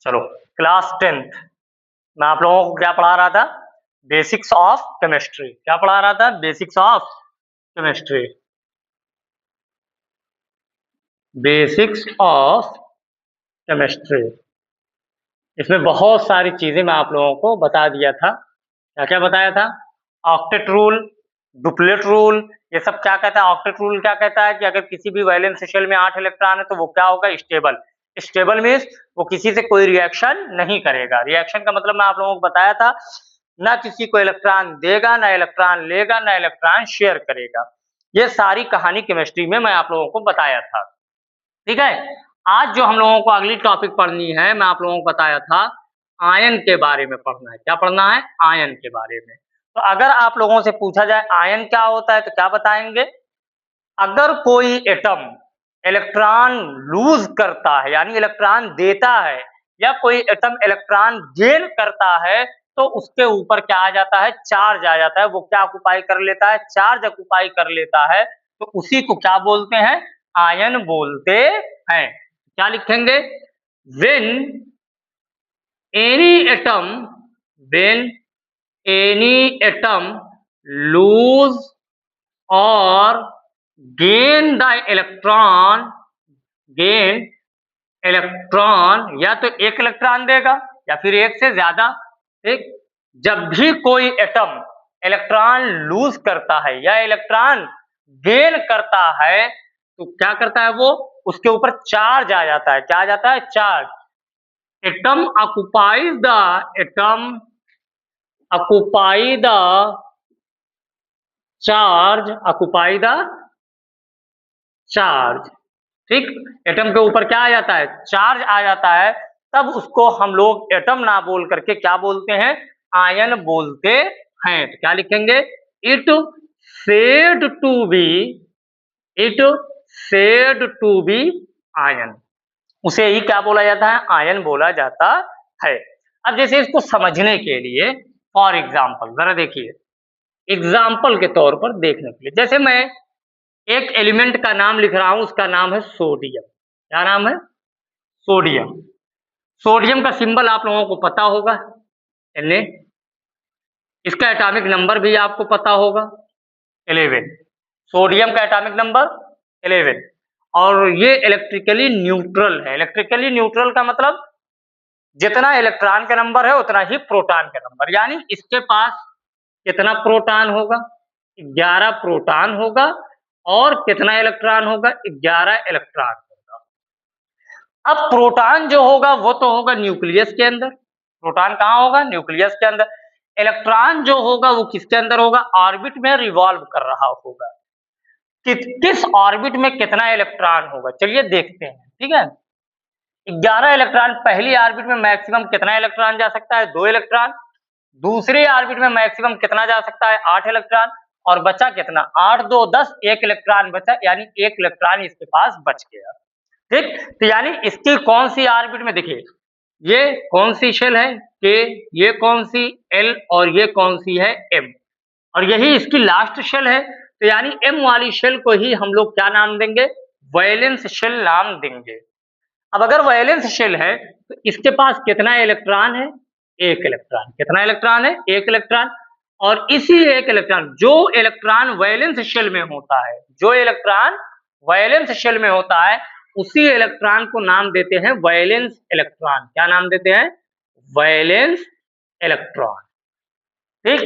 चलो, class 10th मैं आप लोगों को क्या पढ़ा रहा था? Basics of chemistry. क्या पढ़ा रहा था? Basics of chemistry. Basics of chemistry. इसमें बहुत सारी चीजें मैं आप लोगों को बता दिया था। क्या क्या बताया था? ऑक्टेट रूल, डुप्लेट रूल, ये सब क्या कहता है? ऑक्टेट रूल क्या कहता है कि अगर किसी भी वैलेंस शेल में 8 इलेक्ट्रॉन है तो वो क्या होगा? स्टेबल। स्टेबल मीन्स वो किसी से कोई रिएक्शन नहीं करेगा। रिएक्शन का मतलब मैं आप लोगों को बताया था, ना किसी को इलेक्ट्रॉन देगा, ना इलेक्ट्रॉन लेगा, ना इलेक्ट्रॉन शेयर करेगा। ये सारी कहानी केमिस्ट्री में मैं आप लोगों को बताया था। ठीक है, आज जो हम लोगों को अगली टॉपिक पढ़नी है, मैं आप लोगों को बताया था आयन के बारे में पढ़ना है। क्या पढ़ना है? आयन के बारे में। तो अगर आप लोगों से पूछा जाए आयन क्या होता है तो क्या बताएंगे? अगर कोई एटम इलेक्ट्रॉन लूज करता है यानी इलेक्ट्रॉन देता है, या कोई एटम इलेक्ट्रॉन गेन करता है, तो उसके ऊपर क्या आ जाता है? चार्ज आ जाता है। वो क्या ऑक्युपाई कर लेता है? चार्ज ऑक्युपाई कर लेता है। तो उसी को क्या बोलते हैं? आयन बोलते हैं। क्या लिखेंगे? when any atom when any atom lose or gain the electron या तो एक इलेक्ट्रॉन देगा या फिर एक से ज्यादा। ठीक, जब भी कोई एटम इलेक्ट्रॉन लूज करता है या इलेक्ट्रॉन गेन करता है तो क्या करता है? वो उसके ऊपर चार्ज आ जाता है। क्या आ जाता है? Charge. Atom occupy the charge. ठीक, एटम के ऊपर क्या आ जाता है? चार्ज आ जाता है। तब उसको हम लोग एटम ना बोल करके क्या बोलते हैं? आयन बोलते हैं। तो क्या लिखेंगे? It said to be ion. उसे ही क्या बोला जाता है? आयन बोला जाता है। अब जैसे इसको समझने के लिए फॉर एग्जाम्पल जरा देखिए, एग्जाम्पल के तौर पर देखने के लिए, जैसे मैं एक एलिमेंट का नाम लिख रहा हूं, उसका नाम है सोडियम। क्या नाम है? सोडियम। सोडियम का सिंबल आप लोगों को पता होगा, Na। इसका एटॉमिक नंबर भी आपको पता होगा, 11। सोडियम का एटॉमिक नंबर 11। और ये इलेक्ट्रिकली न्यूट्रल है। इलेक्ट्रिकली न्यूट्रल का मतलब जितना इलेक्ट्रॉन का नंबर है उतना ही प्रोटॉन का नंबर, यानी इसके पास कितना प्रोटॉन होगा? 11 प्रोटॉन होगा। और कितना इलेक्ट्रॉन होगा? 11 इलेक्ट्रॉन होगा। अब प्रोटॉन जो होगा वो तो होगा न्यूक्लियस के अंदर। प्रोटॉन कहाँ होगा? न्यूक्लियस के अंदर। इलेक्ट्रॉन जो होगा वो किसके अंदर होगा? ऑर्बिट में रिवॉल्व कर रहा होगा। किस ऑर्बिट में कितना इलेक्ट्रॉन होगा? चलिए देखते हैं। ठीक है, 11 इलेक्ट्रॉन। पहली ऑर्बिट में मैक्सिमम कितना इलेक्ट्रॉन जा सकता है? 2 इलेक्ट्रॉन। दूसरी ऑर्बिट में मैक्सिमम कितना जा सकता है? 8 इलेक्ट्रॉन। और बचा कितना? 8 2 10, 1 इलेक्ट्रॉन बचा, यानी 1 इलेक्ट्रॉन इसके पास बच गया। ठीक, तो यानी इसकी कौन सी ऑर्बिट में? देखिए, ये कौन सी शेल है? के। ये कौन सी? एल। और ये कौन सी है? एम। और यही इसकी लास्ट शेल है। तो यानी एम वाली शेल को ही हम लोग क्या नाम देंगे? वैलेंस शेल नाम देंगे। अब अगर वैलेंस शेल है तो इसके पास कितना इलेक्ट्रॉन है? 1 इलेक्ट्रॉन। कितना इलेक्ट्रॉन है? 1 इलेक्ट्रॉन। और इसी 1 इलेक्ट्रॉन, जो इलेक्ट्रॉन वैलेंस शेल में होता है, जो इलेक्ट्रॉन वैलेंस शेल में होता है, उसी इलेक्ट्रॉन को नाम देते हैं वैलेंस इलेक्ट्रॉन। क्या नाम देते हैं? Valence electron. ठीक,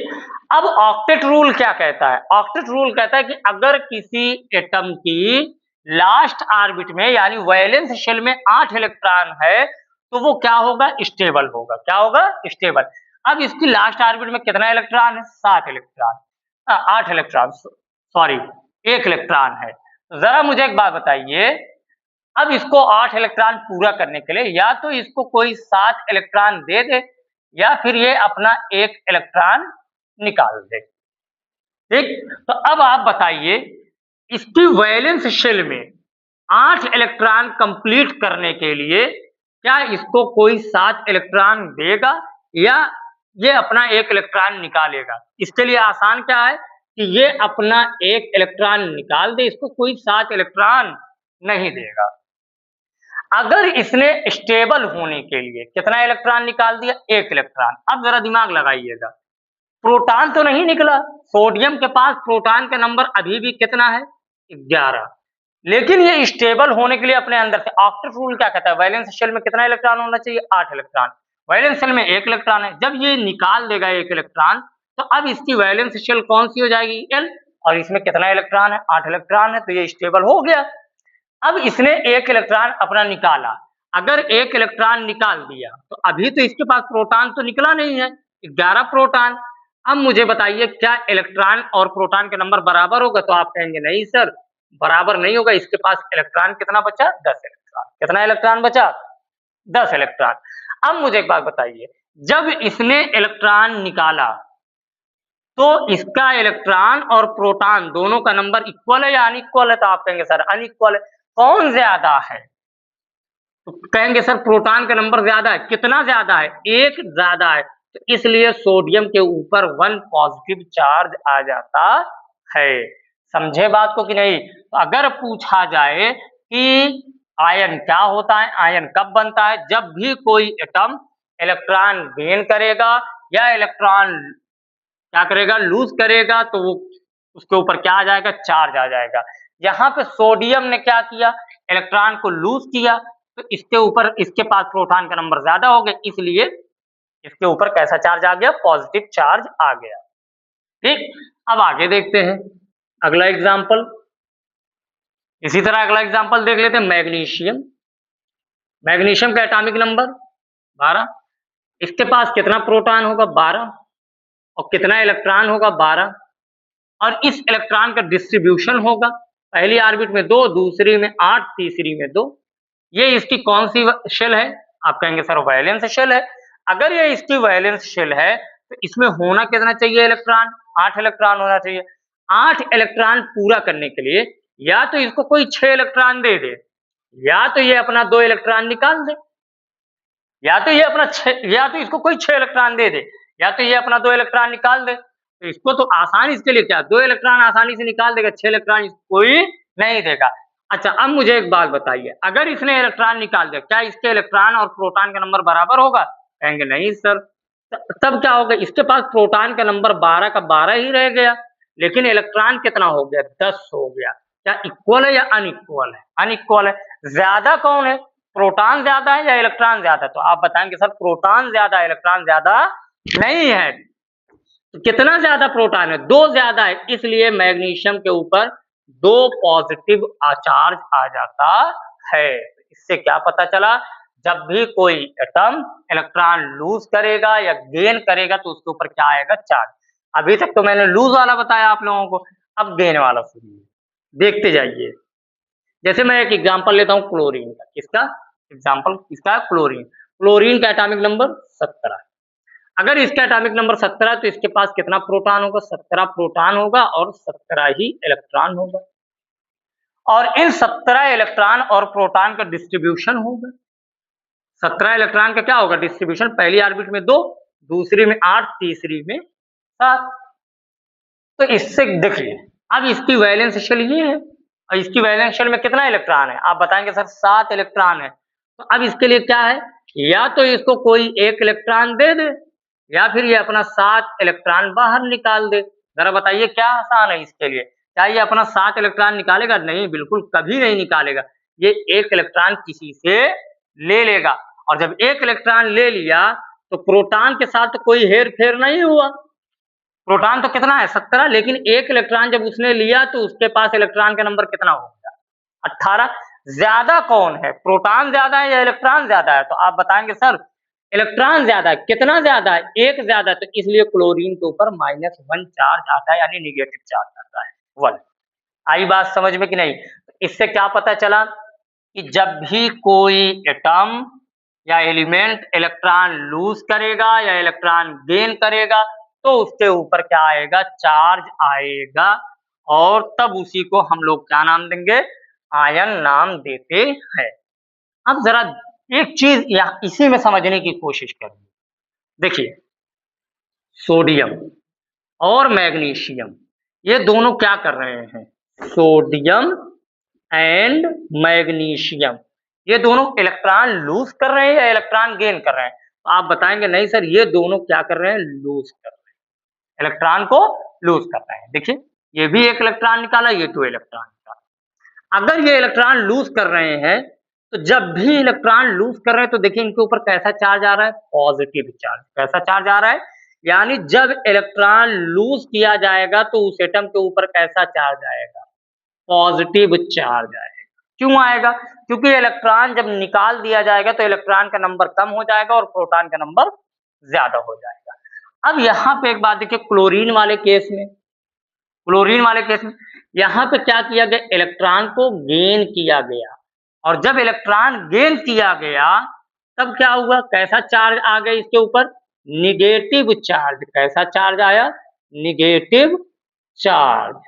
अब ऑक्टेट रूल क्या कहता है? ऑक्टेट रूल कहता है कि अगर किसी एटम की लास्ट ऑर्बिट में यानी वैलेंस शेल में 8 इलेक्ट्रॉन है तो वो क्या होगा? स्टेबल होगा। क्या होगा? स्टेबल। अब इसकी लास्ट ऑर्बिट में कितना इलेक्ट्रॉन है? 7 इलेक्ट्रॉन, 8 इलेक्ट्रॉन, सॉरी 1 इलेक्ट्रॉन है। जरा मुझे एक बात बताइए, अब इसको 8 इलेक्ट्रॉन पूरा करने के लिए या तो इसको कोई 7 इलेक्ट्रॉन दे दे या फिर ये अपना 1 इलेक्ट्रॉन निकाल दे। ठीक, तो अब आप बताइए, इसकी वैलेंस शेल में 8 इलेक्ट्रॉन कंप्लीट करने के लिए क्या इसको कोई 7 इलेक्ट्रॉन देगा या ये अपना 1 इलेक्ट्रॉन निकालेगा? इसके लिए आसान क्या है कि ये अपना 1 इलेक्ट्रॉन निकाल दे, इसको कोई 7 इलेक्ट्रॉन नहीं देगा। अगर इसने स्टेबल होने के लिए कितना इलेक्ट्रॉन निकाल दिया, एक इलेक्ट्रॉन। अब जरा दिमाग लगाइएगा, प्रोटॉन तो नहीं निकला, सोडियम के पास प्रोटॉन का नंबर अभी भी कितना है, 11, लेकिन ये स्टेबल होने के लिए अपने अंदर से ऑक्टेट रूल क्या कहता है, वैलेंस शेल में कितना इलेक्ट्रॉन होना चाहिए, 8 इलेक्ट्रॉन, वैलेंस शेल में 1 इलेक्ट्रॉन है। जब ये निकाल देगा 1 इलेक्ट्रॉन, तो अब इसकी वैलेंस शेल कौन सी हो जाएगी, L, और इसमें कितना इलेक्ट्रॉन है, 8 इलेक्ट्रॉन है, तो ये स्टेबल हो गया। अब इसने 1 इलेक्ट्रॉन अपना निकाला, अगर 1 इलेक्ट्रॉन निकाल दिया तो अभी तो इसके पास प्रोटॉन तो निकला नहीं है, 11 प्रोटॉन। अब मुझे बताइए क्या इलेक्ट्रॉन और प्रोटॉन के नंबर बराबर होगा, तो आप कहेंगे नहीं सर बराबर नहीं होगा, इसके पास इलेक्ट्रॉन कितना बचा, 10 इलेक्ट्रॉन। कितना इलेक्ट्रॉन बचा, 10 इलेक्ट्रॉन। अब मुझे एक बात बताइए, जब इसने इलेक्ट्रॉन निकाला तो इसका इलेक्ट्रॉन और प्रोटॉन दोनों का नंबर इक्वल है या अनइक्वल है, तो आप कहेंगे सर अनइक्वल है। कौन ज्यादा है, तो कहेंगे सर प्रोटॉन का नंबर ज्यादा है। कितना ज्यादा है, 1 ज्यादा है, तो इसलिए सोडियम के ऊपर 1 पॉजिटिव चार्ज आ जाता है। समझे बात को कि नहीं। तो अगर पूछा जाए कि आयन क्या होता है, आयन कब बनता है, जब भी कोई एटम इलेक्ट्रॉन गेन करेगा या इलेक्ट्रॉन क्या करेगा, लूज करेगा, तो वो उसके ऊपर क्या आ जाएगा, चार्ज आ जाएगा। यहाँ पे सोडियम ने क्या किया, इलेक्ट्रॉन को लूज किया, तो इसके ऊपर इसके पास प्रोटॉन का नंबर ज्यादा हो गया, इसलिए इसके ऊपर कैसा चार्ज आ गया, पॉजिटिव चार्ज आ गया। ठीक, अब आगे देखते हैं अगला एग्जाम्पल। इसी तरह अगला एग्जाम्पल देख लेते हैं, मैग्नीशियम। मैग्नीशियम का एटॉमिक नंबर 12, इसके पास कितना प्रोटॉन होगा, 12, और कितना इलेक्ट्रॉन होगा, 12, और इस इलेक्ट्रॉन का डिस्ट्रीब्यूशन होगा, पहली ऑर्बिट में 2, दूसरी में 8, तीसरी में 2। ये इसकी कौन सी शेल है, आप कहेंगे सर वैलेंस शेल है। अगर ये इसकी वैलेंस शेल है तो इसमें होना कितना चाहिए इलेक्ट्रॉन, 8 इलेक्ट्रॉन होना चाहिए। 8 इलेक्ट्रॉन पूरा करने के लिए या तो इसको कोई 6 इलेक्ट्रॉन दे दे, या तो ये अपना 2 इलेक्ट्रॉन निकाल दे, या तो ये अपना या तो इसको कोई 6 इलेक्ट्रॉन दे दे, या तो ये अपना 2 इलेक्ट्रॉन निकाल दे। तो इसको तो आसान, इसके लिए क्या 2 इलेक्ट्रॉन आसानी से निकाल देगा, 6 इलेक्ट्रॉन कोई नहीं देगा। अच्छा अब मुझे एक बात बताइए, अगर इसने इलेक्ट्रॉन निकाल दिया, क्या इसके इलेक्ट्रॉन और प्रोटॉन का नंबर बराबर होगा, कहेंगे नहीं सर। तब क्या होगा, इसके पास प्रोटॉन का नंबर 12 का 12 ही रह गया, लेकिन इलेक्ट्रॉन कितना हो गया, 10 हो गया। क्या इक्वल है या अनइक्वल है, अनइक्वल है। ज्यादा कौन है, प्रोटॉन ज्यादा है या इलेक्ट्रॉन ज्यादा है, तो आप बताएंगे सर प्रोटॉन ज्यादा है, इलेक्ट्रॉन ज्यादा नहीं है। तो कितना ज्यादा प्रोटॉन है, 2 ज्यादा है, इसलिए मैग्नीशियम के ऊपर 2 पॉजिटिव चार्ज आ जाता है। इससे क्या पता चला, जब भी कोई एटम इलेक्ट्रॉन लूज करेगा या गेन करेगा तो उसके ऊपर क्या आएगा, चार्ज। अभी तक तो मैंने लूज वाला बताया आप लोगों को, अब गेन वाला सुनिए, देखते जाइए। जैसे मैं एक एग्जांपल लेता हूं क्लोरीन का, किसका एग्जांपल, किसका, क्लोरीन। क्लोरीन का एटॉमिक नंबर 17। अगर इसका एटॉमिक नंबर 17 तो इसके पास कितना प्रोटॉन होगा, 17 प्रोटॉन होगा और 17 ही इलेक्ट्रॉन होगा, और इन 17 इलेक्ट्रॉन और प्रोटॉन का डिस्ट्रीब्यूशन होगा। 17 इलेक्ट्रॉन का क्या होगा डिस्ट्रीब्यूशन, पहली ऑर्बिट में 2, दूसरी में 8, तीसरी में 7। तो इससे देखिए, अब इसकी वैलेंस शेल ये है और इसकी वैलेंस शेल में कितना इलेक्ट्रॉन है, आप बताएंगे सर 7 इलेक्ट्रॉन है। तो अब इसके लिए क्या है, या तो इसको कोई 1 इलेक्ट्रॉन दे दे, या फिर ये अपना 7 इलेक्ट्रॉन बाहर निकाल दे। जरा बताइए क्या आसान है इसके लिए, क्या ये अपना 7 इलेक्ट्रॉन निकालेगा, नहीं, बिल्कुल कभी नहीं निकालेगा। ये 1 इलेक्ट्रॉन किसी से ले लेगा, और जब 1 इलेक्ट्रॉन ले लिया तो प्रोटॉन के साथ तो कोई हेर फेर नहीं हुआ। प्रोटॉन तो कितना है 17, लेकिन 1 इलेक्ट्रॉन जब उसने लिया तो उसके पास इलेक्ट्रॉन का नंबर कितना हो गया, 18। ज्यादा कौन है, प्रोटॉन ज्यादा है या इलेक्ट्रॉन ज्यादा है, तो आप बताएंगे सर इलेक्ट्रॉन ज्यादा है। कितना ज्यादा है, 1 ज्यादा, तो इसलिए क्लोरीन के ऊपर -1 चार्ज आता है, यानी निगेटिव चार्ज आता है, 1। आई बात समझ में कि नहीं। इससे क्या पता चला कि जब भी कोई एटम या एलिमेंट इलेक्ट्रॉन लूज करेगा या इलेक्ट्रॉन गेन करेगा तो उसके ऊपर क्या आएगा, चार्ज आएगा, और तब उसी को हम लोग क्या नाम देंगे, आयन नाम देते हैं। अब जरा एक चीज यहाँ इसी में समझने की कोशिश करेंगे। देखिए सोडियम और मैग्नीशियम ये दोनों क्या कर रहे हैं, सोडियम एंड मैग्नीशियम ये दोनों इलेक्ट्रॉन लूज कर रहे हैं या इलेक्ट्रॉन गेन कर रहे हैं? तो आप बताएंगे नहीं सर, ये दोनों क्या कर रहे हैं, लूज कर रहे हैं, इलेक्ट्रॉन को लूज कर रहे हैं। देखिए ये भी एक इलेक्ट्रॉन निकाला, ये 2 इलेक्ट्रॉन निकाला। अगर ये इलेक्ट्रॉन लूज कर रहे हैं तो जब भी इलेक्ट्रॉन लूज कर रहे हैं तो देखिए इनके ऊपर कैसा चार्ज आ रहा है, पॉजिटिव चार्ज। कैसा चार्ज आ रहा है, यानी जब इलेक्ट्रॉन लूज किया जाएगा तो उस एटम के ऊपर कैसा चार्ज आएगा, पॉजिटिव चार्ज आएगा। क्यों आएगा, क्योंकि इलेक्ट्रॉन जब निकाल दिया जाएगा तो इलेक्ट्रॉन का नंबर कम हो जाएगा और प्रोटॉन का नंबर ज्यादा हो जाएगा। अब यहाँ पे एक बात देखिए, क्लोरीन वाले केस में, यहाँ पे क्या किया गया, इलेक्ट्रॉन को गेन किया गया, और जब इलेक्ट्रॉन गेन किया गया तब क्या हुआ, कैसा चार्ज आ गया इसके ऊपर, निगेटिव चार्ज। कैसा चार्ज आया, निगेटिव चार्ज।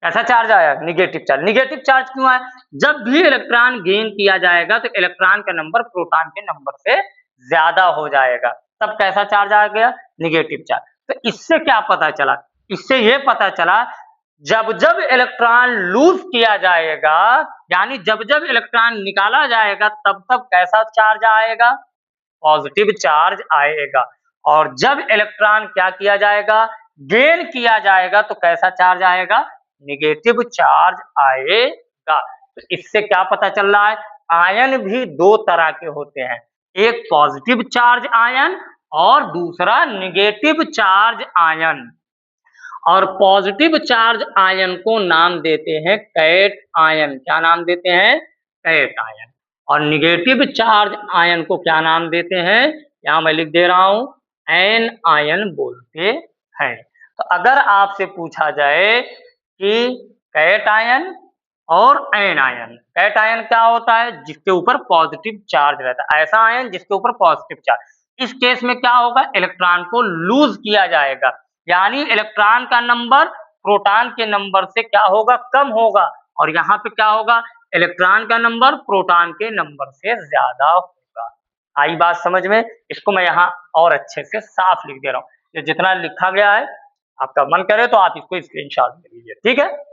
कैसा चार्ज आया, निगेटिव चार्ज। निगेटिव चार्ज क्यों आया, जब भी इलेक्ट्रॉन गेन किया जाएगा तो इलेक्ट्रॉन का नंबर प्रोटॉन के नंबर से ज्यादा हो जाएगा, तब कैसा चार्ज आ गया, निगेटिव चार्ज। तो इससे क्या पता चला, इससे ये पता चला जब जब इलेक्ट्रॉन लूज किया जाएगा, यानी जब जब इलेक्ट्रॉन निकाला जाएगा तब तब कैसा चार्ज आएगा, पॉजिटिव चार्ज आएगा, और जब इलेक्ट्रॉन क्या किया जाएगा, गेन किया जाएगा तो कैसा चार्ज आएगा, निगेटिव चार्ज आएगा। तो इससे क्या पता चल रहा है, आयन भी 2 तरह के होते हैं, एक पॉजिटिव चार्ज आयन और दूसरा निगेटिव चार्ज आयन। और पॉजिटिव चार्ज आयन को नाम देते हैं कैट आयन। क्या नाम देते हैं, कैट आयन। और निगेटिव चार्ज आयन को क्या नाम देते हैं, यहां मैं लिख दे रहा हूं, एन आयन बोलते हैं। तो अगर आपसे पूछा जाए कि कैट आयन और एन आयन, कैट आयन क्या होता है, जिसके ऊपर पॉजिटिव चार्ज रहता है, ऐसा आयन जिसके ऊपर पॉजिटिव चार्ज। इस केस में क्या होगा, इलेक्ट्रॉन को लूज किया जाएगा, यानी इलेक्ट्रॉन का नंबर प्रोटॉन के नंबर से क्या होगा, कम होगा, और यहाँ पे क्या होगा, इलेक्ट्रॉन का नंबर प्रोटॉन के नंबर से ज्यादा होगा। आई बात समझ में, इसको मैं यहाँ और अच्छे से साफ लिख दे रहा हूँ, ये जितना लिखा गया है आपका मन करे तो आप इसको स्क्रीनशॉट ले लीजिए, ठीक है।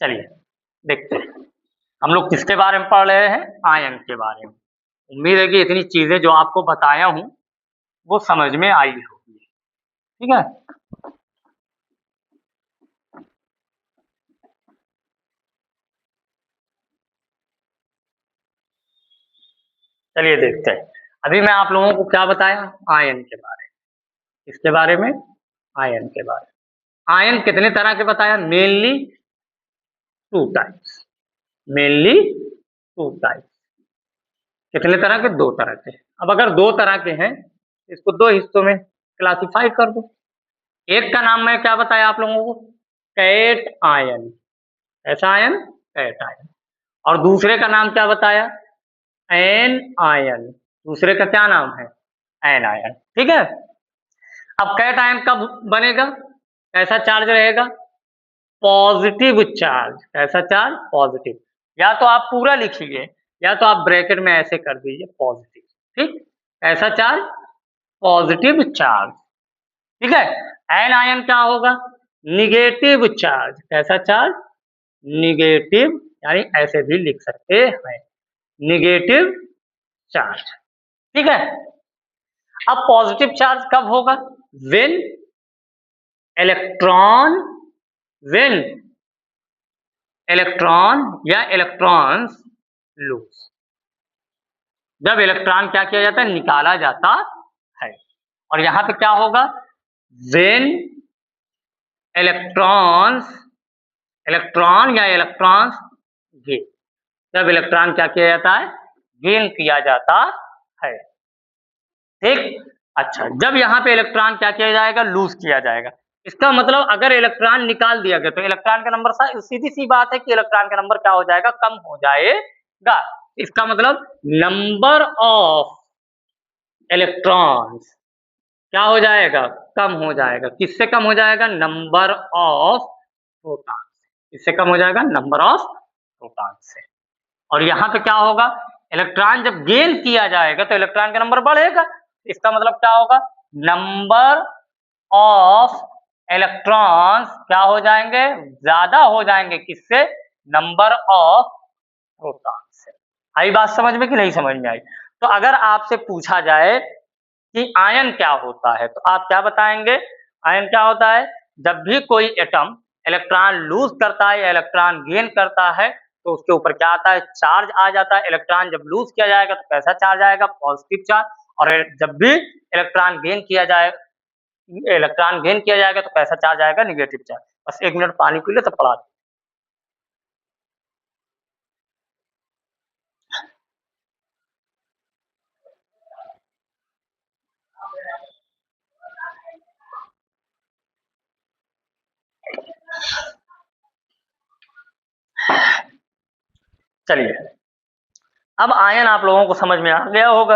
चलिए देखते हैं हम लोग किसके बारे में पढ़ रहे हैं, आयन के बारे में। उम्मीद है कि इतनी चीजें जो आपको बताया हूं वो समझ में आई होगी, ठीक है। चलिए देखते हैं, अभी मैं आप लोगों को क्या बताया, आयन के बारे में। इसके बारे में, आयन के बारे में। आयन कितने तरह के बताया, मेनली 2 टाइप्स, मेनली 2 टाइप्स। कितने तरह के, 2 तरह के। अब अगर 2 तरह के हैं इसको 2 हिस्सों में क्लासिफाई कर दो। एक का नाम मैं क्या बताया आप लोगों को, कैट आयन। ऐसा आयन, कैट आयन। और दूसरे का नाम क्या बताया, एन आयन। दूसरे का क्या नाम है, एन आयन, ठीक है। अब कैट आयन कब बनेगा, कैसा चार्ज रहेगा, पॉजिटिव चार्ज। कैसा चार्ज, पॉजिटिव। या तो आप पूरा लिखिए या तो आप ब्रैकेट में ऐसे कर दीजिए पॉजिटिव, ठीक। कैसा चार्ज, पॉजिटिव चार्ज, ठीक है। एन आयन क्या होगा, निगेटिव चार्ज। कैसा चार्ज, निगेटिव, यानी ऐसे भी लिख सकते हैं, निगेटिव चार्ज, ठीक है। अब पॉजिटिव चार्ज कब होगा, व्हेन इलेक्ट्रॉन, व्हेन इलेक्ट्रॉन या इलेक्ट्रॉन्स लूज। जब इलेक्ट्रॉन क्या किया जाता है, निकाला जाता है। और यहां पे क्या होगा, व्हेन इलेक्ट्रॉन्स, इलेक्ट्रॉन या इलेक्ट्रॉन्स गेन। जब इलेक्ट्रॉन क्या किया जाता है, गेन किया जाता है, ठीक। अच्छा, जब यहाँ पे इलेक्ट्रॉन क्या किया जाएगा, लूज किया जाएगा। इसका मतलब अगर इलेक्ट्रॉन निकाल दिया गया तो इलेक्ट्रॉन का नंबर, सीधी सी बात है कि इलेक्ट्रॉन का नंबर क्या हो जाएगा, कम हो जाएगा। इसका मतलब नंबर ऑफ इलेक्ट्रॉन्स क्या हो जाएगा, कम हो जाएगा। किससे कम हो जाएगा, नंबर ऑफ प्रोटॉन। इससे कम हो जाएगा, नंबर ऑफ प्रोटॉन से। और यहाँ पे क्या होगा, इलेक्ट्रॉन जब गेन किया जाएगा तो इलेक्ट्रॉन का नंबर बढ़ेगा। इसका मतलब क्या होगा, नंबर ऑफ इलेक्ट्रॉन्स क्या हो जाएंगे, ज्यादा हो जाएंगे। किससे, नंबर ऑफ प्रोटॉन से। आई बात समझ में कि नहीं समझ में आई? तो अगर आपसे पूछा जाए कि आयन क्या होता है, तो आप क्या बताएंगे? आयन क्या होता है? जब भी कोई एटम इलेक्ट्रॉन लूज करता है या इलेक्ट्रॉन गेन करता है, तो उसके ऊपर क्या आता है? चार्ज आ जाता है। इलेक्ट्रॉन जब लूज किया जाएगा तो कैसा चार्ज आएगा? Positive charge. और जब भी इलेक्ट्रॉन गेन किया जाएगा तो कैसा चार्ज आएगा? Negative charge. बस 1 मिनट पानी पी ले तो पढ़ा दो। चलिए, अब आयन आप लोगों को समझ में आ गया होगा।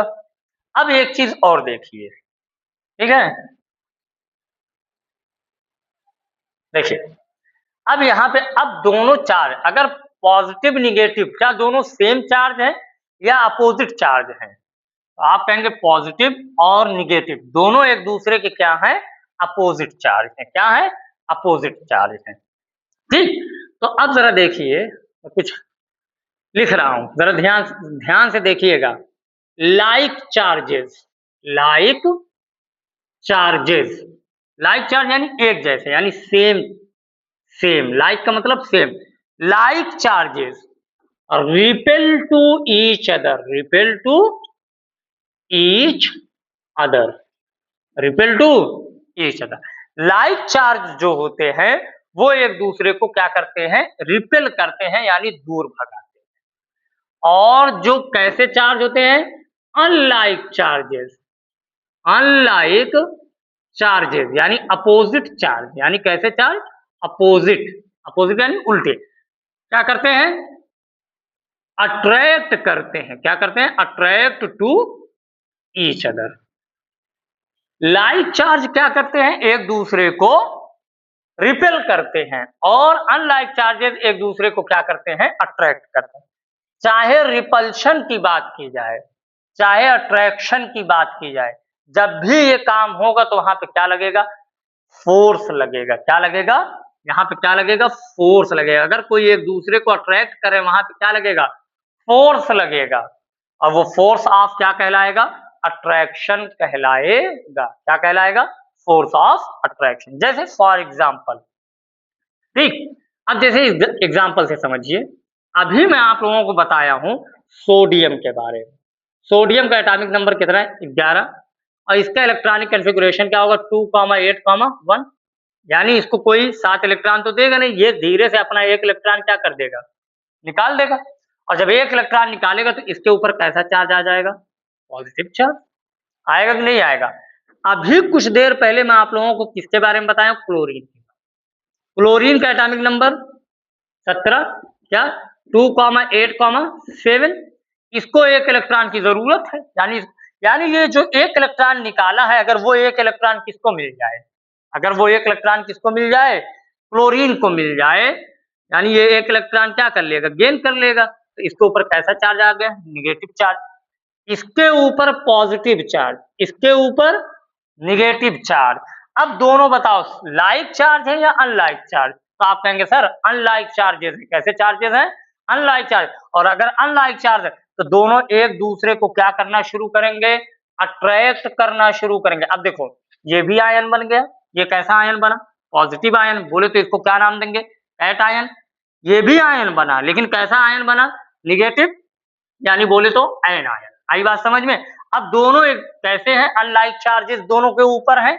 अब एक चीज और देखिए, ठीक है? देखिए, अब यहाँ पे अब दोनों चार्ज अगर पॉजिटिव निगेटिव क्या दोनों सेम चार्ज है या अपोजिट चार्ज है? तो आप कहेंगे पॉजिटिव और निगेटिव दोनों एक दूसरे के क्या है? अपोजिट चार्ज है। क्या है? अपोजिट चार्ज है। ठीक, तो अब जरा देखिए, कुछ लिख रहा हूं, जरा ध्यान ध्यान से देखिएगा। Like charges, like charges, like charge यानी एक जैसे, यानी सेम, सेम लाइक का मतलब same. Like charges repel to each other, repel to each other, repel to each other. Like charge जो होते हैं वो एक दूसरे को क्या करते हैं? रिपेल करते हैं, यानी दूर भगाते हैं। और जो कैसे चार्ज होते हैं? अनलाइक चार्जेस, अनलाइक चार्जेस यानी अपोजिट चार्ज, यानी कैसे चार्ज? अपोजिट, अपोजिट यानी उल्टे। क्या करते हैं? अट्रैक्ट करते हैं। क्या करते हैं? Attract to each other. Like charge क्या करते हैं? एक दूसरे को रिपेल करते हैं, और अनलाइक चार्जेस एक दूसरे को क्या करते हैं? अट्रैक्ट करते हैं। चाहे रिपल्शन की बात की जाए, चाहे अट्रैक्शन की बात की जाए, जब भी ये काम होगा तो वहां पे क्या लगेगा? फोर्स लगेगा। क्या लगेगा? यहाँ पे क्या लगेगा? फोर्स लगेगा। अगर कोई एक दूसरे को अट्रैक्ट करे वहां पे क्या लगेगा? फोर्स लगेगा। और वो फोर्स ऑफ क्या कहलाएगा? अट्रैक्शन कहलाएगा। क्या कहलाएगा? Force of attraction. जैसे फॉर एग्जाम्पल, ठीक, अब जैसे एग्जाम्पल से समझिए, अभी मैं आप लोगों को बताया हूं सोडियम के बारे में। सोडियम का एटॉमिक नंबर कितना है? 11। और इसका इलेक्ट्रॉनिक कॉन्फ़िगरेशन क्या होगा? 2,8,1। यानी इसको कोई 7 इलेक्ट्रॉन तो देगा नहीं, ये धीरे से अपना 1 इलेक्ट्रॉन क्या कर देगा? निकाल देगा। और जब 1 इलेक्ट्रॉन निकालेगा तो इसके ऊपर कैसा चार्ज आ जाएगा? पॉजिटिव चार्ज आएगा कि नहीं आएगा? अभी कुछ देर पहले मैं आप लोगों को किसके बारे में बताया? क्लोरीन। क्लोरीन का एटॉमिक नंबर 17। क्या? 2,8,7। इसको 1 इलेक्ट्रॉन की जरूरत है, यानी ये जो 1 इलेक्ट्रॉन निकाला है, अगर वो 1 इलेक्ट्रॉन किसको मिल जाए, अगर वो 1 इलेक्ट्रॉन किसको मिल जाए? क्लोरीन को मिल जाए, यानी ये 1 इलेक्ट्रॉन क्या कर लेगा? गेन कर लेगा। तो इसके ऊपर कैसा चार्ज आ गया? Negative charge. इसके ऊपर पॉजिटिव चार्ज, इसके ऊपर निगेटिव चार्ज। अब दोनों बताओ लाइक चार्ज है या अनलाइक चार्ज? तो आप कहेंगे सर अनलाइक चार्जेस है। कैसे चार्जेस हैं? Unlike charge. और अगर अनलाइक चार्ज है तो दोनों एक दूसरे को क्या करना शुरू करेंगे? अट्रैक्ट करना शुरू करेंगे। अब देखो, ये भी आयन बन गया। ये कैसा आयन बना? Positive ion. बोले तो इसको क्या नाम देंगे? Cation. ये भी आयन बना, लेकिन कैसा आयन बना? निगेटिव, यानी बोले तो एन आयन। आई बात समझ में? अब दोनों एक कैसे हैं? अनलाइक चार्जेस दोनों के ऊपर हैं।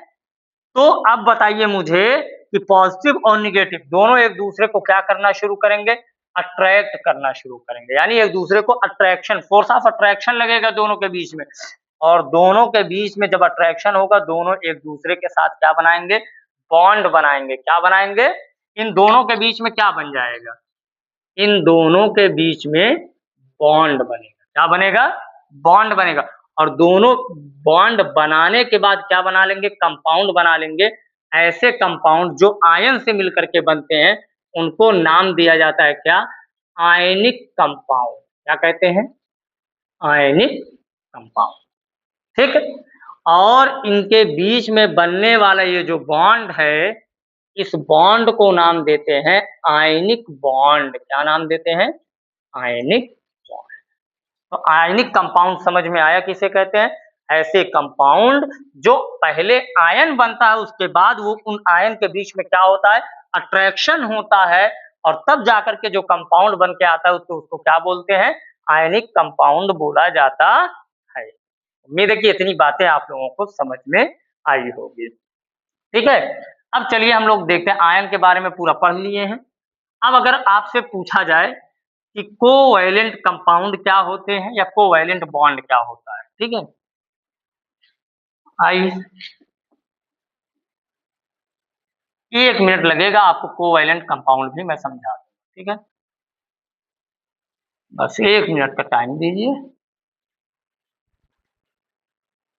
तो अब बताइए मुझे कि पॉजिटिव और निगेटिव दोनों एक दूसरे को क्या करना शुरू करेंगे? अट्रैक्ट करना शुरू करेंगे, यानी एक दूसरे को अट्रैक्शन, फोर्स ऑफ अट्रैक्शन लगेगा दोनों के बीच में। और दोनों के बीच में जब अट्रैक्शन होगा, दोनों एक दूसरे के साथ क्या बनाएंगे? बॉन्ड बनाएंगे। क्या बनाएंगे? इन दोनों के बीच में क्या बन जाएगा? इन दोनों के बीच में बॉन्ड बनेगा। क्या बनेगा? बॉन्ड बनेगा। और दोनों बॉन्ड बनाने के बाद क्या बना लेंगे? कंपाउंड बना लेंगे। ऐसे कंपाउंड जो आयन से मिलकर के बनते हैं उनको नाम दिया जाता है क्या? Ionic compound. क्या कहते हैं? Ionic compound. ठीक है। और इनके बीच में बनने वाला ये जो बॉन्ड है, इस बॉन्ड को नाम देते हैं आयनिक बॉन्ड। क्या नाम देते हैं? Ionic bond. तो आयनिक कंपाउंड समझ में आया किसे कहते हैं? ऐसे कंपाउंड जो पहले आयन बनता है, उसके बाद वो उन आयन के बीच में क्या होता है, अट्रैक्शन होता है, और तब जाकर के जो कंपाउंड बन के आता है तो उसको क्या बोलते हैं? आयनिक कंपाउंड बोला जाता है। उम्मीद है कि इतनी बातें आप लोगों को समझ में आई होगी। ठीक है, अब चलिए हम लोग देखते हैं, आयन के बारे में पूरा पढ़ लिए हैं। अब अगर आपसे पूछा जाए कि कोवैलेंट कंपाउंड क्या होते हैं या कोवैलेंट बॉन्ड क्या होता है, ठीक है, आई 1 मिनट लगेगा आपको, कोवैलेंट कंपाउंड भी मैं समझा दूँ, ठीक है, बस 1 मिनट का टाइम दीजिए।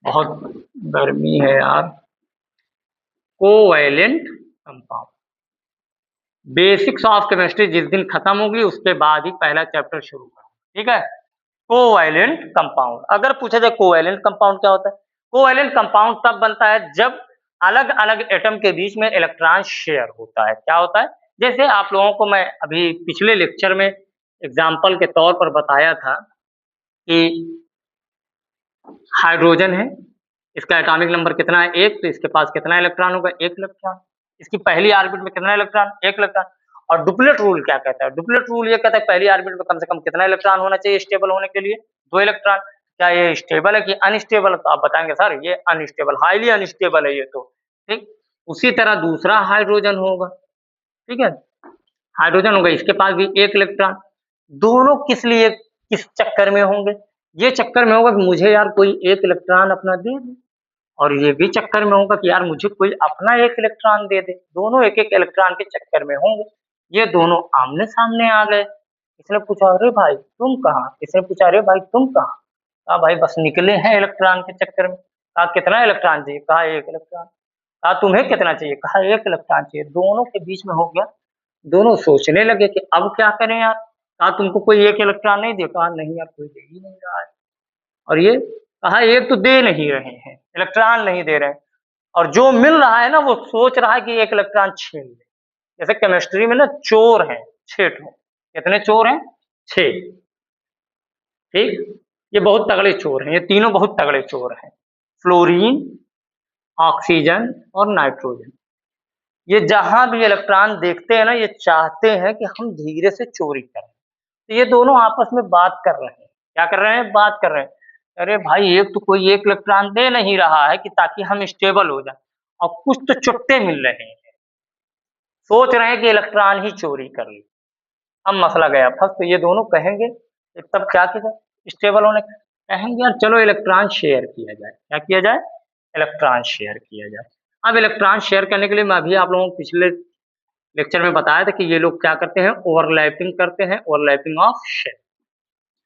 बहुत गर्मी है यार। Covalent compound, basics of chemistry जिस दिन खत्म होगी उसके बाद ही पहला चैप्टर शुरू करूंगा, ठीक है। कोवैलेंट कंपाउंड, अगर पूछा जाए कोवैलेंट कंपाउंड क्या होता है, कोवैलेंट कंपाउंड तब बनता है जब अलग अलग एटम के बीच में इलेक्ट्रॉन शेयर होता है। क्या होता है? जैसे आप लोगों को मैं अभी पिछले लेक्चर में एग्जाम्पल के तौर पर बताया था कि हाइड्रोजन है, इसका एटॉमिक नंबर कितना है? 1, तो इसके पास कितना इलेक्ट्रॉन होगा? 1 इलेक्ट्रॉन। इसकी पहली ऑर्बिट में कितना इलेक्ट्रॉन? 1 इलेक्ट्रॉन। और डुप्लेट रूल क्या कहता है? डुप्लेट रूल ये कहता है पहली ऑर्बिट में कम से कम कितना इलेक्ट्रॉन होना चाहिए स्टेबल होने के लिए? 2 इलेक्ट्रॉन। क्या ये स्टेबल है कि अनस्टेबल है? तो आप बताएंगे सर ये अनस्टेबल, हाईली अनस्टेबल है ये तो, ठीक। उसी तरह दूसरा हाइड्रोजन होगा, ठीक है, हाइड्रोजन होगा, इसके पास भी 1 इलेक्ट्रॉन। दोनों किस लिए, किस चक्कर में होंगे? ये चक्कर में होगा कि मुझे यार कोई 1 इलेक्ट्रॉन अपना दे दे, और ये भी चक्कर में होगा कि यार मुझे कोई अपना 1 इलेक्ट्रॉन दे दे। दोनों एक एक इलेक्ट्रॉन के चक्कर में होंगे। ये दोनों आमने सामने आ गए। इसने पूछा अरे भाई तुम कहाँ, इसने पूछा अरे भाई तुम कहाँ। कहा भाई बस निकले हैं इलेक्ट्रॉन के चक्कर में। कहा कितना इलेक्ट्रॉन चाहिए? कहा 1 इलेक्ट्रॉन। कहा तुम्हें कितना चाहिए? कहा 1 इलेक्ट्रॉन चाहिए। दोनों के बीच में हो गया। दोनों सोचने लगे कि अब क्या करें यार। कहा तुमको कोई 1 इलेक्ट्रॉन नहीं दे? कहा नहीं यार कोई दे ही नहीं रहा है। और ये कहा ये तो दे नहीं रहे हैं, इलेक्ट्रॉन नहीं दे रहे हैं। और जो मिल रहा है ना वो सोच रहा है कि 1 इलेक्ट्रॉन छीन ले। जैसे केमिस्ट्री में ना चोर हैं 6 ठो। कितने चोर हैं? 6, ठीक। ये बहुत तगड़े चोर हैं, ये तीनों बहुत तगड़े चोर हैं। फ्लोरीन, ऑक्सीजन और नाइट्रोजन। ये जहां भी इलेक्ट्रॉन देखते हैं ना ये चाहते हैं कि हम धीरे से चोरी करें। तो ये दोनों आपस में बात कर रहे हैं। क्या कर रहे हैं? बात कर रहे हैं। अरे भाई एक तो कोई 1 इलेक्ट्रॉन दे नहीं रहा है कि ताकि हम स्टेबल हो जाए, और कुछ तो चुट्टे मिल रहे हैं, सोच रहे हैं कि इलेक्ट्रॉन ही चोरी कर ली। अब मसला गया फंस। तो ये दोनों कहेंगे तब क्या किया जाए स्टेबल होने का? कहेंगे यार चलो इलेक्ट्रॉन शेयर किया जाए। क्या किया जाए? इलेक्ट्रॉन शेयर किया जाए। अब इलेक्ट्रॉन शेयर करने के लिए मैं अभी आप लोगों को पिछले लेक्चर में बताया था कि ये लोग क्या करते हैं? ओवरलैपिंग करते हैं, overlapping of shell.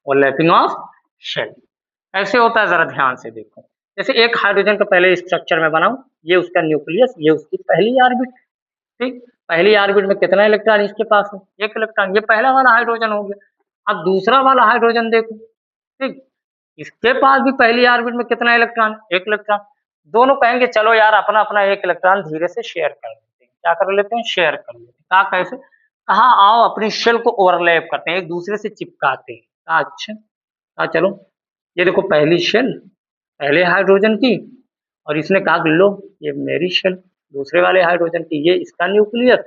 Overlapping of shell ऐसे होता है, जरा ध्यान से देखो। जैसे एक हाइड्रोजन का पहले स्ट्रक्चर में बनाऊं, ये उसका न्यूक्लियस, ये उसकी पहली ऑर्बिट, ठीक। पहली ऑर्बिट में कितना इलेक्ट्रॉन इसके पास है? 1 इलेक्ट्रॉन। ये पहला वाला हाइड्रोजन हो गया। अब दूसरा वाला हाइड्रोजन देखो, ठीक। इसके पास भी पहली ऑर्बिट में कितना इलेक्ट्रॉन? 1 इलेक्ट्रॉन। दोनों कहेंगे चलो यार अपना अपना 1 इलेक्ट्रॉन धीरे से शेयर कर लेते हैं। क्या कर लेते हैं? शेयर कर लेते हैं। कहा कैसे? कहा आओ अपनी शेल को ओवरलैप करते हैं, एक दूसरे से चिपकाते हैं। कहा अच्छा। कहा चलो ये देखो पहली शेल पहले हाइड्रोजन की, और इसने कहा कि लो ये मेरी शेल दूसरे वाले हाइड्रोजन की, ये इसका न्यूक्लियस,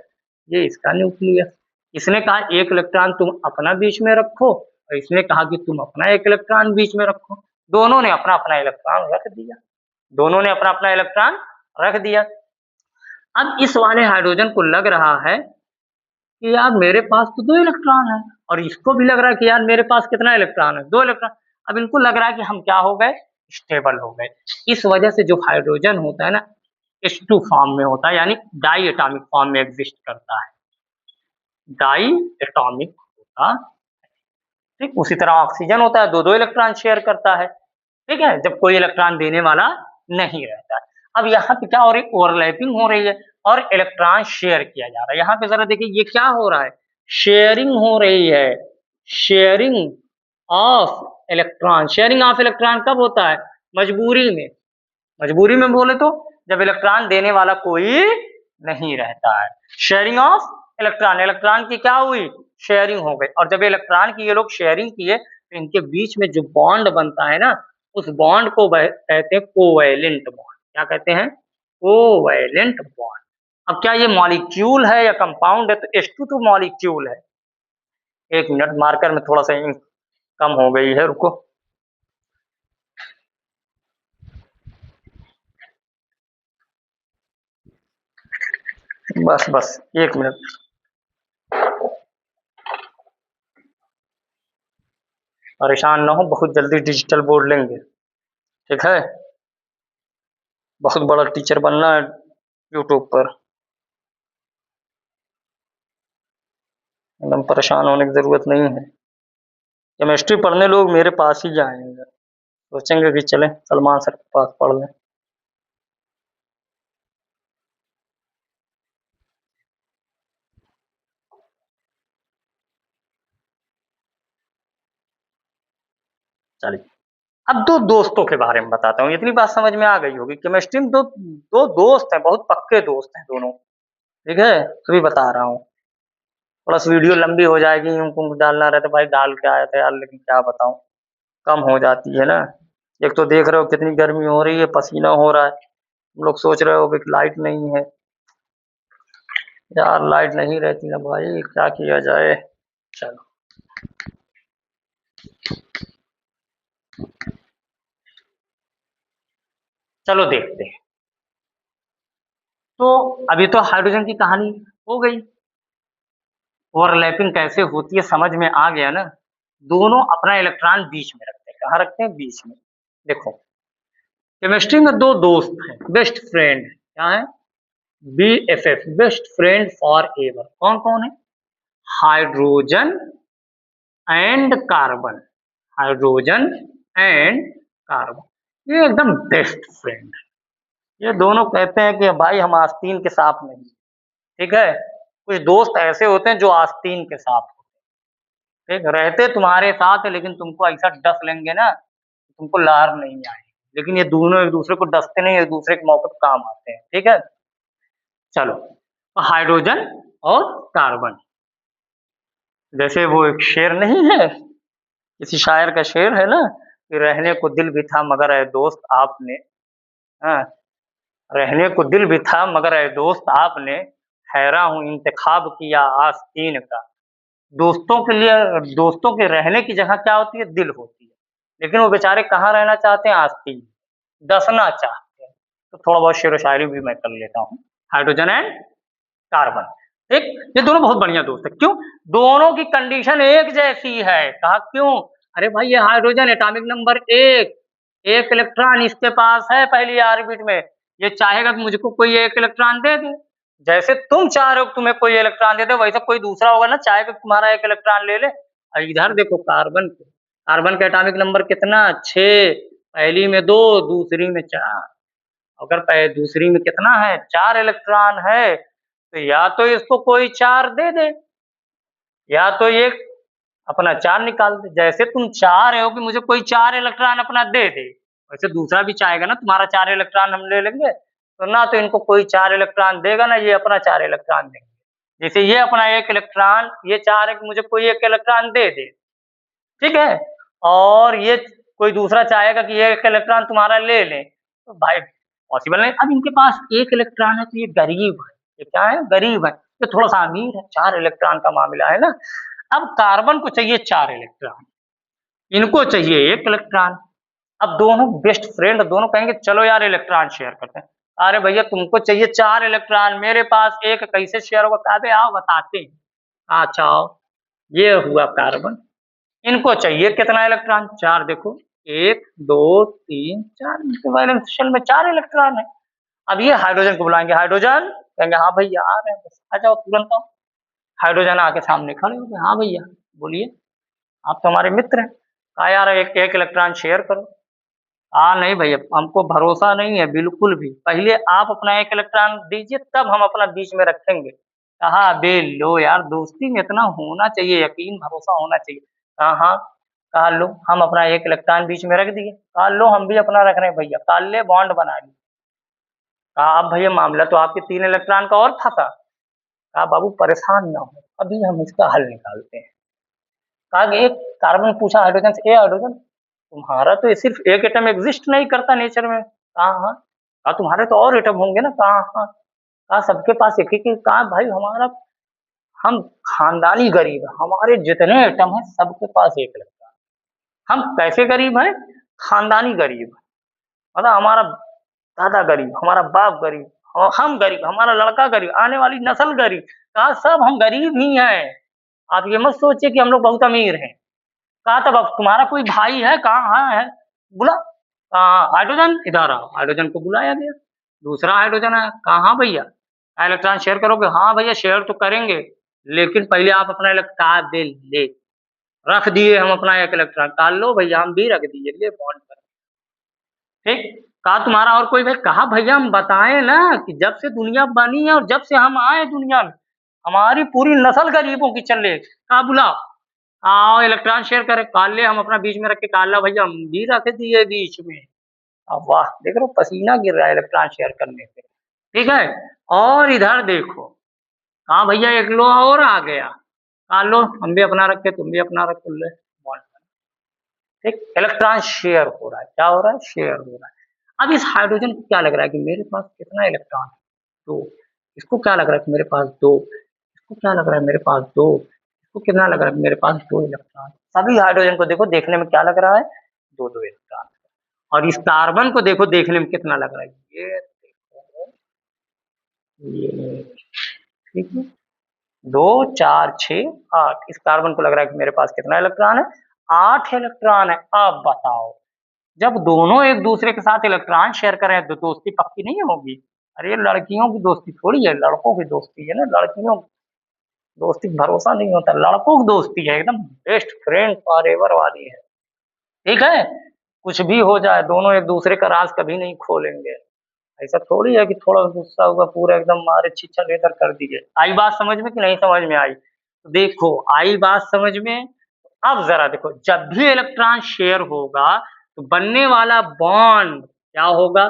ये इसका न्यूक्लियस। इसने कहा 1 इलेक्ट्रॉन तुम अपना बीच में रखो, और इसने कहा कि तुम अपना 1 इलेक्ट्रॉन बीच में रखो। दोनों ने अपना अपना इलेक्ट्रॉन रख दिया। दोनों ने अपना अपना इलेक्ट्रॉन रख दिया। अब इस वाले हाइड्रोजन को लग रहा है कि यार मेरे पास तो 2 इलेक्ट्रॉन है, और इसको भी लग रहा है कि यार मेरे पास कितना इलेक्ट्रॉन है? 2 इलेक्ट्रॉन। अब इनको लग रहा है कि हम क्या हो गए? स्टेबल हो गए। इस वजह से जो हाइड्रोजन होता है ना H2 फॉर्म में होता है, यानी डाई एटॉमिक फॉर्म में एग्जिस्ट करता है। डाई एटॉमिक होता है, ठीक। उसी तरह ऑक्सीजन होता है, 2-2 इलेक्ट्रॉन शेयर करता है, ठीक है, जब कोई इलेक्ट्रॉन देने वाला नहीं रहता है। अब यहाँ पे क्या हो रही है? ओवरलैपिंग हो रही है और इलेक्ट्रॉन शेयर किया जा रहा है। यहाँ पे जरा देखिए ये क्या हो रहा है? शेयरिंग हो रही है। Sharing of electron. Sharing of electron कब होता है? मजबूरी में। मजबूरी में बोले तो जब इलेक्ट्रॉन देने वाला कोई नहीं रहता है। शेयरिंग ऑफ इलेक्ट्रॉन, इलेक्ट्रॉन की क्या हुई? शेयरिंग हो गई। और जब इलेक्ट्रॉन की ये लोग शेयरिंग किए तो इनके बीच में जो बॉन्ड बनता है ना, उस बॉन्ड को कहते हैं कोवैलेंट बॉन्ड। क्या कहते हैं? Covalent bond. अब क्या ये मॉलिक्यूल है या कंपाउंड है? तो H2 तो मॉलिक्यूल है। एक मिनट, मार्कर में थोड़ा सा इंक कम हो गई है, रुको। बस बस एक मिनट। परेशान ना हो, बहुत जल्दी डिजिटल बोर्ड लेंगे, ठीक है? बहुत बड़ा टीचर बनना है यूट्यूब पर। एकदम परेशान होने की जरूरत नहीं है। केमिस्ट्री पढ़ने लोग मेरे पास ही आएंगे, सोचेंगे कि चलें सलमान सर के पास पढ़ लें। चलिए, अब दो दोस्तों के बारे में बताता हूँ। इतनी बात समझ में आ गई होगी। केमिस्ट्री में दो दो दोस्त हैं, बहुत पक्के दोस्त हैं दोनों, ठीक है? तभी बता रहा हूँ। थोड़ा सा वीडियो लंबी हो जाएगी, यूं डालना रहता भाई, डाल के आया था यार, लेकिन क्या बताऊं, कम हो जाती है ना। एक तो देख रहे हो कितनी गर्मी हो रही है, पसीना हो रहा है। तुम लोग सोच रहे हो कि लाइट नहीं है। यार लाइट नहीं रहती ना भाई, क्या किया जाए। चलो, चलो देखते हैं। तो अभी तो हाइड्रोजन की कहानी हो गई। ओवरलैपिंग कैसे होती है समझ में आ गया ना। दोनों अपना इलेक्ट्रॉन बीच में रखते हैं। कहाँ रखते हैं? बीच में। देखो, केमिस्ट्री में दो दोस्त हैं, बेस्ट फ्रेंड। क्या है? BFF, best friend for ever. कौन कौन है? Hydrogen and carbon. Hydrogen and carbon, ये एकदम बेस्ट फ्रेंड है। ये दोनों कहते हैं कि भाई हम आस्तीन के सांप नहीं। ठीक है? कुछ दोस्त ऐसे होते हैं जो आस्तीन के सांप होते हैं, ठीक? रहते तुम्हारे साथ है, लेकिन तुमको ऐसा डस लेंगे ना, तुमको लहर नहीं आएगी। लेकिन ये दोनों एक दूसरे को डसते नहीं, एक दूसरे के मौके पर काम आते हैं। ठीक है? चलो, हाइड्रोजन और कार्बन, जैसे वो एक शेर नहीं है, किसी शायर का शेर है ना, कि रहने को दिल भी था मगर ऐ दोस्त आपने, हाँ, रहने को दिल भी था मगर ऐ दोस्त आपने, हैरां हूं इंतखाब किया आस्तीन का। दोस्तों के लिए, दोस्तों के रहने की जगह क्या होती है? दिल होती है। लेकिन वो बेचारे कहाँ रहना चाहते हैं? आस्तीन, डसना चाहते हैं। तो थोड़ा बहुत शेर व शायरी भी मैं कर लेता हूँ। हाइड्रोजन एंड कार्बन, ठीक? ये दोनों बहुत बढ़िया दोस्त है। क्यों? दोनों की कंडीशन एक जैसी है। कहा क्यों? अरे भाई, ये हाइड्रोजन एटॉमिक नंबर एक इलेक्ट्रॉन इसके पास है पहली ऑर्बिट में। ये चाहेगा कि मुझको कोई एक इलेक्ट्रॉन दे दे। जैसे तुम चाह रहे हो तुम्हें कोई इलेक्ट्रॉन दे दे, वैसे कोई दूसरा होगा ना, चाहेगा तुम्हारा एक इलेक्ट्रॉन ले ले। और इधर देखो कार्बन को, कार्बन का एटॉमिक नंबर कितना? 6। पहली में 2, दूसरी में 4। अगर दूसरी में कितना है? 4 इलेक्ट्रॉन है। तो या तो इसको कोई 4 दे दे, या तो ये अपना 4 निकाल दे। जैसे तुम चाह रहे हो कि मुझे कोई 4 इलेक्ट्रॉन अपना दे दे, वैसे दूसरा भी चाहेगा ना तुम्हारा 4 इलेक्ट्रॉन हम ले लेंगे। तो ना तो इनको कोई 4 इलेक्ट्रॉन देगा, ना ये अपना 4 इलेक्ट्रॉन देंगे। जैसे ये अपना 1 इलेक्ट्रॉन, ये चाह रहे कि मुझे कोई 1 इलेक्ट्रॉन दे दे, ठीक है? और ये कोई दूसरा चाहेगा कि ये 1 इलेक्ट्रॉन तुम्हारा ले ले, तो भाई पॉसिबल नहीं। अब इनके पास 1 इलेक्ट्रॉन है, तो ये गरीब है। ये क्या है? गरीब है। ये थोड़ा सा अमीर है। 4 इलेक्ट्रॉन का मामला है ना। अब कार्बन को चाहिए 4 इलेक्ट्रॉन, इनको चाहिए 1 इलेक्ट्रॉन। अब दोनों बेस्ट फ्रेंड, दोनों कहेंगे चलो यार इलेक्ट्रॉन शेयर करते हैं। अरे भैया, तुमको चाहिए 4 इलेक्ट्रॉन, मेरे पास 1, कैसे शेयर होगा? कहा आओ बताते हैं। अच्छा आओ, ये हुआ कार्बन। इनको चाहिए कितना इलेक्ट्रॉन? 4। देखो, 1 2 3 4, इनके वैलेंस शेल में 4 इलेक्ट्रॉन है। अब ये हाइड्रोजन को बुलाएंगे। हाइड्रोजन, कहेंगे हाँ भैया आ रहे हैं, बस आ जाओ तुरंत आओ। हाइड्रोजन आके सामने खड़े हो गए। हाँ भैया बोलिए, आप तो हमारे मित्र हैं। कहा यार एक इलेक्ट्रॉन शेयर करो। हाँ नहीं भैया, हमको भरोसा नहीं है बिल्कुल भी। पहले आप अपना 1 इलेक्ट्रॉन दीजिए, तब हम अपना बीच में रखेंगे। कहा बे लो यार, दोस्ती में इतना होना चाहिए, यकीन भरोसा होना चाहिए। कहा हाँ। कहा लो, हम अपना 1 इलेक्ट्रॉन बीच में रख दिए। कहा लो, हम भी अपना रख रहे हैं भैया। कहा ले, बॉन्ड बना लिए। कहा अब भैया मामला तो आपके 3 इलेक्ट्रॉन का और फंसा। कहा बाबू परेशान ना हो, अभी हम इसका हल निकालते हैं। कहा कि एक कार्बन पूछा हाइड्रोजन से, ए हाइड्रोजन तुम्हारा तो सिर्फ एक एटम एग्जिस्ट नहीं करता नेचर में। कहा हाँ। कहा तुम्हारे तो और एटम होंगे ना। कहा हाँ। कहा सबके पास एक ही। कहा भाई हमारा, हम खानदानी गरीब है, हमारे जितने एटम है सबके पास एक इलेक्ट्रॉन। हम कैसे गरीब हैं? खानदानी गरीब। मतलब हमारा दादा गरीब, हमारा बाप गरीब, हम गरीब, हमारा लड़का गरीब, आने वाली नस्ल गरीब। कहा सब हम गरीब ही हैं। आप ये मत सोचिए कि हम लोग बहुत अमीर हैं। कहा तब अब तुम्हारा कोई भाई है? कहा हाँ है। बोला हाइड्रोजन इधर आओ। हाइड्रोजन को बुलाया गया। दूसरा हाइड्रोजन आया। कहा हाँ भैया इलेक्ट्रॉन शेयर करोगे? हाँ भैया शेयर तो करेंगे, लेकिन पहले आप अपना इलेक्ट्रॉन दे ले। रख दिए हम अपना एक इलेक्ट्रॉन। कहा लो भैया हम भी रख दिए, ले बॉन्ड पर। ठीक। कहा तुम्हारा और कोई भाई? कहा भैया हम बताएं ना कि जब से दुनिया बनी है और जब से हम आए दुनिया में हमारी पूरी नस्ल गरीबों की चल रही। कहा बुलाओ, आओ इलेक्ट्रॉन शेयर करे। काल ले हम अपना बीच में रख के, काला भैया हम भी रख दिए बीच में। अब वाह देख लो पसीना गिर रहा है इलेक्ट्रॉन शेयर करने से। ठीक है। और इधर देखो, हाँ भैया एक लो और आ गया। कहा लो हम भी अपना रखे, तुम भी अपना रखो, ले बॉन्ड। ठीक। इलेक्ट्रॉन शेयर हो रहा है। क्या हो रहा है? शेयर हो रहा है। अब इस हाइड्रोजन को क्या लग रहा है कि मेरे पास कितना इलेक्ट्रॉन है? दो। इसको क्या लग रहा है कि मेरे पास दो। इसको क्या लग रहा है? मेरे पास दो। इसको कितना लग रहा है? मेरे पास दो इलेक्ट्रॉन। सभी हाइड्रोजन को देखो देखने में क्या लग रहा है? दो दो इलेक्ट्रॉन। और इस कार्बन को देखो देखने में कितना लग रहा है? ये देखो, ये ठीक है, दो चार छः आठ। इस कार्बन को लग रहा है कि मेरे पास कितना इलेक्ट्रॉन है? आठ इलेक्ट्रॉन है। अब बताओ जब दोनों एक दूसरे के साथ इलेक्ट्रॉन शेयर करें तो दोस्ती पक्की नहीं होगी? अरे लड़कियों की दोस्ती थोड़ी है, लड़कों की दोस्ती है ना। लड़कियों दोस्ती का भरोसा नहीं होता, लड़कों की दोस्ती है एकदम बेस्ट फ्रेंड फॉर एवर वाली है। ठीक है। कुछ भी हो जाए दोनों एक दूसरे का राज कभी नहीं खोलेंगे। ऐसा थोड़ी है कि थोड़ा गुस्सा हुआ पूरा एकदम मारे छीछा लेकर कर दिए। आई बात समझ में कि नहीं समझ में आई? तो देखो आई बात समझ में। अब जरा देखो जब भी इलेक्ट्रॉन शेयर होगा तो बनने वाला बॉन्ड क्या होगा?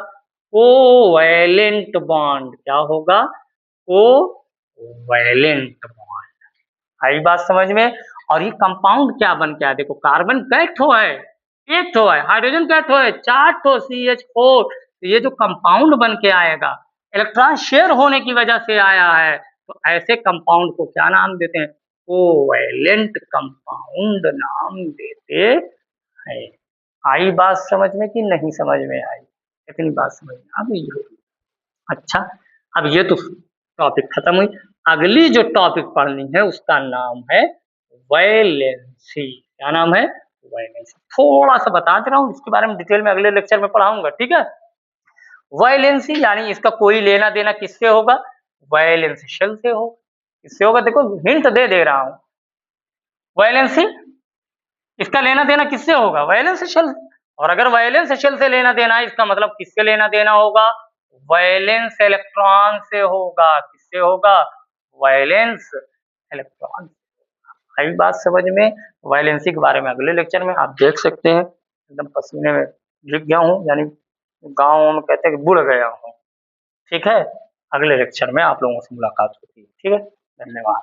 Covalent bond. क्या होगा? Covalent bond. आई बात समझ में? और ये कंपाउंड क्या बन के आया? देखो कार्बन कै ठो है? एक ठो है। हाइड्रोजन कै ठो है? चार ठो, CH4। तो ये जो कंपाउंड बन के आएगा इलेक्ट्रॉन शेयर होने की वजह से आया है। तो ऐसे कंपाउंड को क्या नाम देते हैं? कोवैलेंट कंपाउंड नाम देते हैं। आई बात समझ में कि नहीं समझ में आई? इतनी बात समझ में आ गई होगी। अच्छा अब ये तो टॉपिक खत्म हुई। अगली जो टॉपिक पढ़नी है उसका नाम है वैलेंसी। क्या नाम है? वैलेंसी। थोड़ा सा बता दे रहा हूँ, इसके बारे में डिटेल में अगले लेक्चर में पढ़ाऊंगा। ठीक है। वैलेंसी यानी इसका कोई लेना देना किससे होगा? वैलेंस शेल से होगा। किससे होगा? देखो हिंट दे रहा हूं। वैलेंसी इसका लेना देना किससे होगा? Valence shell. और अगर वैलेंस शेल से लेना देना है इसका मतलब किससे लेना देना होगा? वैलेंस इलेक्ट्रॉन से होगा। किससे होगा? Valence electron. आई बात समझ में? वैलेंसी के बारे में अगले लेक्चर में आप देख सकते हैं। एकदम पसीने में लिख गया हूँ, यानी गाँव में कहते हैं कि बुड़ गया हूँ। ठीक है। अगले लेक्चर में आप लोगों से मुलाकात होती है। ठीक है। धन्यवाद।